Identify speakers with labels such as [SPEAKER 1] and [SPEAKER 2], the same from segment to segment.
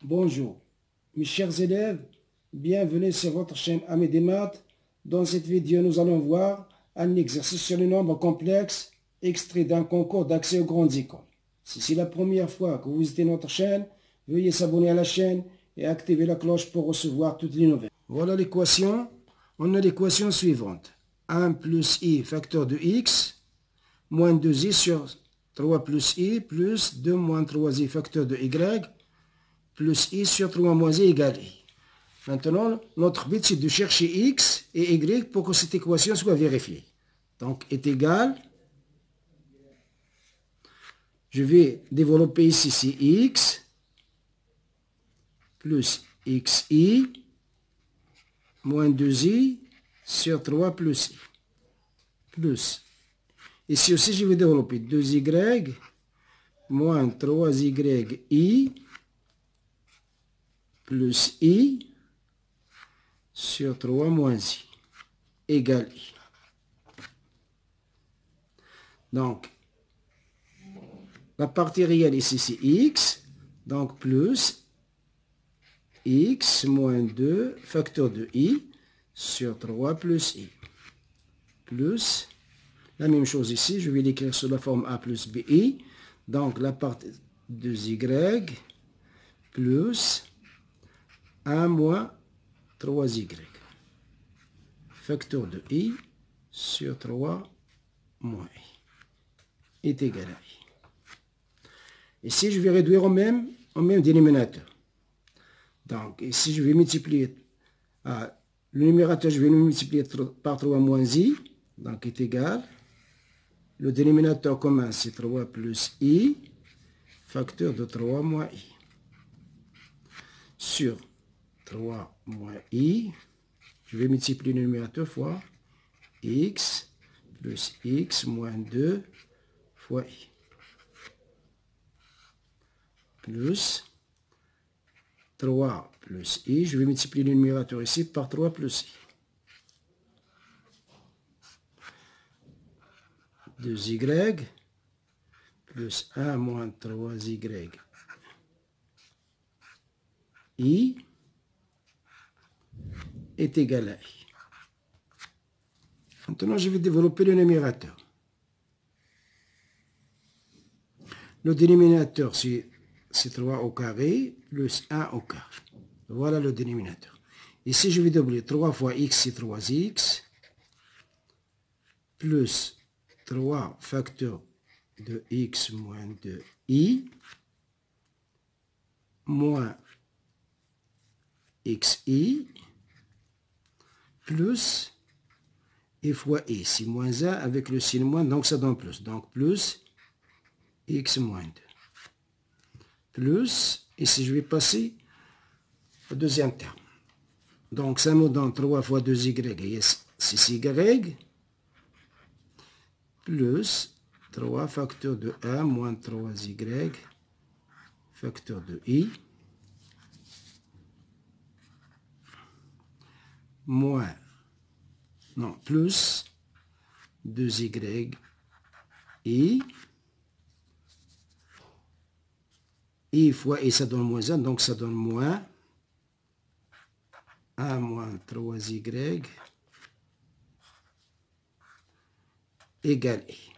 [SPEAKER 1] Bonjour, mes chers élèves, bienvenue sur votre chaîne Amis des maths. Dans cette vidéo, nous allons voir un exercice sur les nombres complexes extrait d'un concours d'accès aux grandes écoles. Si c'est la première fois que vous visitez notre chaîne, veuillez s'abonner à la chaîne et activer la cloche pour recevoir toutes les nouvelles. Voilà l'équation. On a l'équation suivante. 1 plus i facteur de x moins 2i sur 3 plus i plus 2 moins 3i facteur de y plus i sur 3 moins i égale i. Maintenant, notre but, c'est de chercher x et y pour que cette équation soit vérifiée. Donc, est égal, je vais développer ici, c'est x plus xi moins 2i sur 3 plus i. Plus. Ici aussi, je vais développer 2y moins 3yi plus i sur 3 moins i égale i. Donc, la partie réelle ici, c'est x. Donc, plus x moins 2 facteur de i sur 3 plus i. Plus, la même chose ici, je vais l'écrire sous la forme a plus bi. Donc, la partie 2y plus 1 moins 3y. Facteur de i sur 3 moins i est égal à i. Ici, je vais réduire au même dénominateur. Donc, ici, je vais multiplier le numérateur, je vais le multiplier par 3 moins i, donc est égal. Le dénominateur commun, c'est 3 plus i, facteur de 3 moins i. Sur 3 moins i, je vais multiplier le numérateur fois x plus x moins 2 fois i. Plus 3 plus i, je vais multiplier le numérateur ici par 3 plus i. 2y plus 1 moins 3y i est égal à i. Maintenant, je vais développer le numérateur. Le dénominateur, c'est 3 au carré plus 1 au carré. Voilà le dénominateur. Ici, je vais doubler 3 fois x, c'est 3x, plus 3 facteur de x moins 2i, moins xi, plus i fois i. C'est moins 1 avec le signe moins, donc ça donne plus. Donc plus x moins 2. Plus, ici je vais passer au deuxième terme. Donc ça me donne 3 fois 2y, et 6y, plus 3 facteur de 1 moins 3y, facteur de i, moins, non, plus 2y, i fois i, ça donne moins 1, donc ça donne moins 1 moins 3y égale i.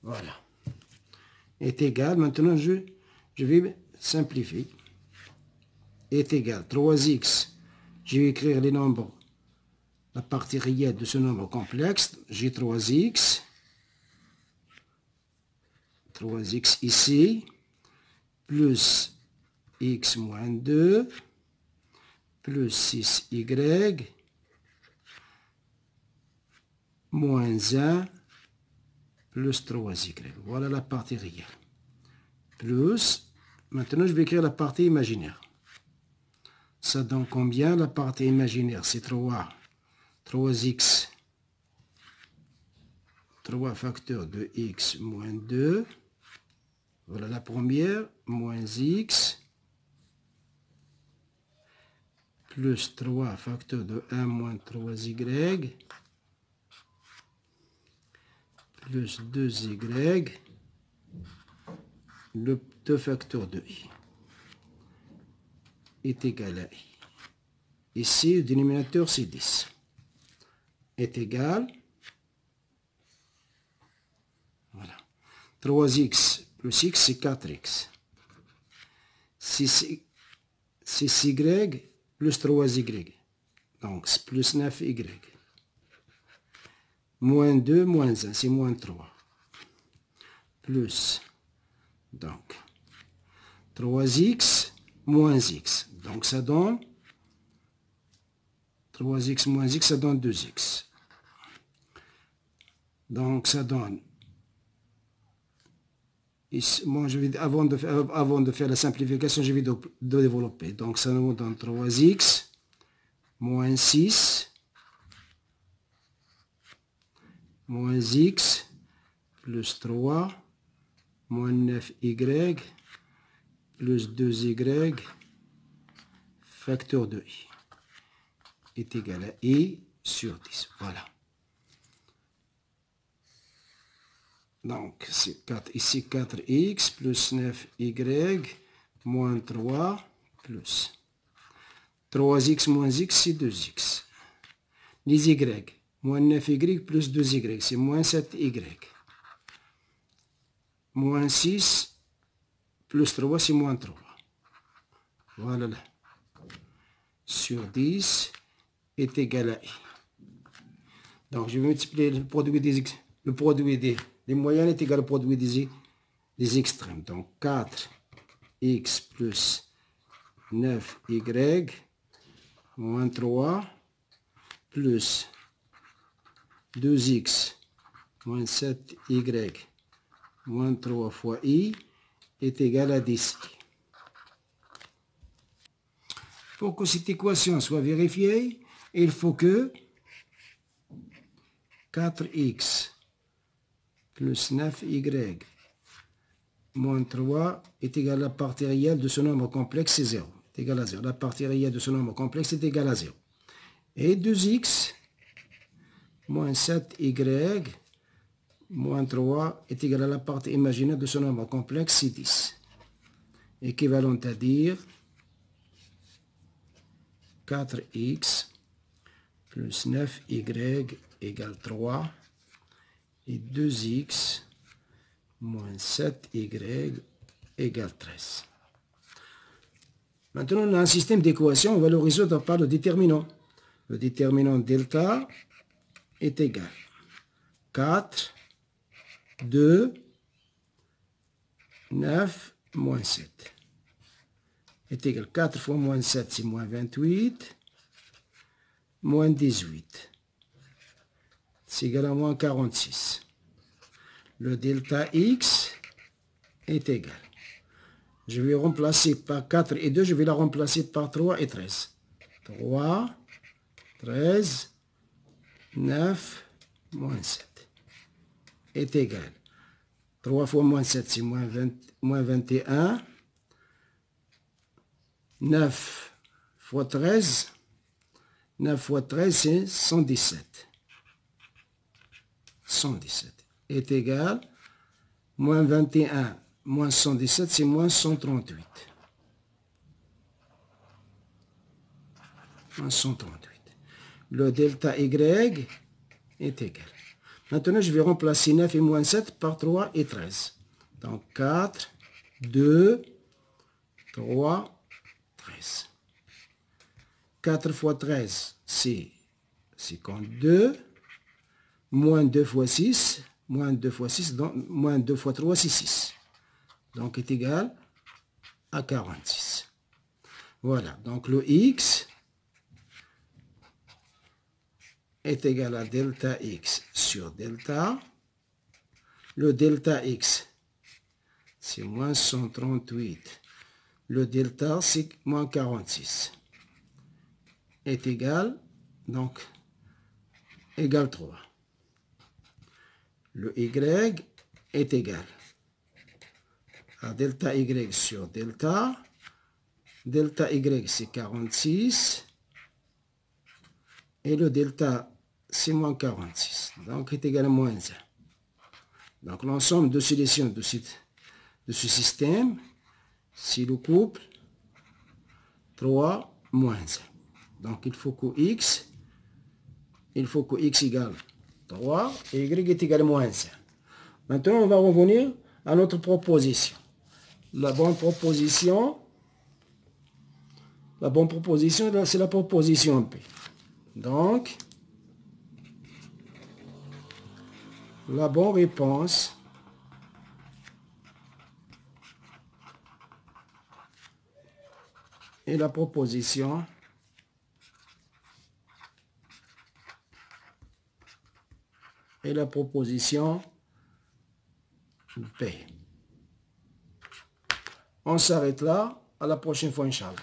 [SPEAKER 1] Voilà. Est égal, maintenant je vais simplifier. Est égal 3x, je vais écrire les nombres, la partie réelle de ce nombre complexe. J'ai 3x ici, plus x moins 2, plus 6y, moins 1, plus 3y. Voilà la partie réelle. Plus, maintenant je vais écrire la partie imaginaire. Ça donne combien la partie imaginaire? C'est 3x, 3 facteurs de x moins 2. Voilà la première, moins x, plus 3 facteurs de 1 moins 3y, plus 2y, le 2 facteurs de i. est égal à i. Ici, le dénominateur, c'est 10. Est égal, voilà, 3x plus x, c'est 4x. 6y plus 3y. Donc, c'est plus 9y. Moins 2, moins 1, c'est moins 3. Plus, donc, 3x moins x. Donc, ça donne 3x moins x, ça donne 2x. Donc, ça donne... Ici, moi, avant de faire la simplification, je vais de développer. Donc, ça nous donne 3x moins 6 moins x plus 3 moins 9y plus 2y facteur de i est égal à i sur 10. Voilà. Donc, c'est 4, ici 4x plus 9y moins 3 plus 3x moins x, c'est 2x. Les y, moins 9y plus 2y, c'est moins 7y. Moins 6 plus 3, c'est moins 3. Voilà là. Sur 10 est égal à i. Donc, je vais multiplier le produit des moyennes est égal au produit des extrêmes. Donc, 4x plus 9y moins 3 plus 2x moins 7y moins 3 fois i est égal à 10i. Pour que cette équation soit vérifiée, il faut que 4x plus 9y moins 3 est égal à la partie réelle de ce nombre complexe, c'est 0. Est égal à 0. La partie réelle de ce nombre complexe est égale à 0. Et 2x moins 7y moins 3 est égal à la partie imaginaire de ce nombre complexe, c'est 10. Équivalent à dire 4x plus 9y égale 3 et 2x moins 7y égale 13. Maintenant, on a un système d'équations, on va le résoudre par le déterminant. Le déterminant delta est égal 4, 2, 9, moins 7. Est égal 4 fois moins 7, c'est moins 28, moins 18. C'est égal à moins 46. Le delta x est égal. Je vais remplacer par 4 et 2, je vais la remplacer par 3 et 13. 3, 13, 9, moins 7 est égal. 3 fois moins 7, c'est moins 21. 9 fois 13, 9 fois 13, c'est 117. 117 est égal, moins 21, moins 117, c'est moins 138. Moins 138. Le delta y est égal. Maintenant, je vais remplacer 9 et moins 7 par 3 et 13. Donc, 4, 2, 3, 13. 4 fois 13, c'est 52. Moins 2 fois 6, moins 2 fois 6, donc moins 2 fois 3, c'est 6. Donc, est égal à 46. Voilà, donc le x est égal à delta x sur delta. Le delta x, c'est moins 138. Le delta, c'est moins 46. Est égal, donc, égal 3. Le y est égal à delta y sur delta. Delta y, c'est 46. Et le delta, c'est moins 46. Donc, est égal à moins 1. Donc, l'ensemble de solutions de ce système, c'est le couple 3 moins 1. Donc, il faut que x égale 3 et y est égal à moins 1. Maintenant, on va revenir à notre proposition. La bonne proposition, c'est la proposition P. Donc, la bonne réponse est la proposition P. On s'arrête là. À la prochaine fois, Inch'Allah.